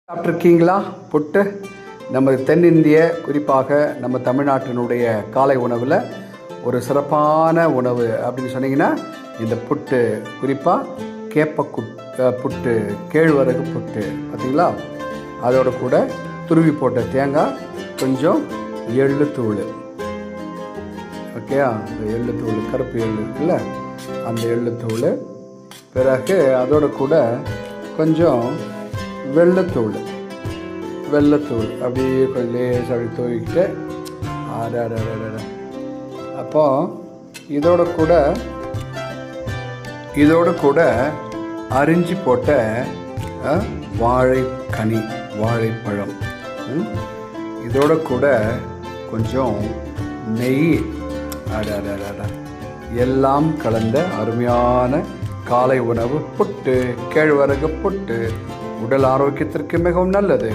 சாப்பிட்ருக்கீங்களா புட்டு? நம்ம தென்னிந்திய, குறிப்பாக நம்ம தமிழ்நாட்டினுடைய காலை உணவில் ஒரு சிறப்பான உணவு அப்படின்னு சொன்னீங்கன்னா இந்த புட்டு, குறிப்பாக புட்டு, கேழ்வரகு புட்டு பார்த்தீங்களா? அதோட கூட துருவி போட்ட தேங்காய், கொஞ்சம் எள்ளுத்தூள், ஓகேயா? அந்த எள்ளுத்தூள், கருப்பு எள்ளு இருக்குல்ல, அந்த எள்ளுத்தூள், பிறகு அதோட கூட கொஞ்சம் வெள்ளத்தூள் அப்படியே கொஞ்சம் லேசாக அப்படி தூவிக்கிட்டு அப்போ இதோட கூட அரிஞ்சு போட்ட வாழைப்பழம், இதோட கூட கொஞ்சம் நெய், எல்லாம் கலந்த அருமையான காலை உணவு புட்டு, கேழ்வரகு புட்டு. உடல் ஆரோக்கியத்திற்கு மிகவும் நல்லது.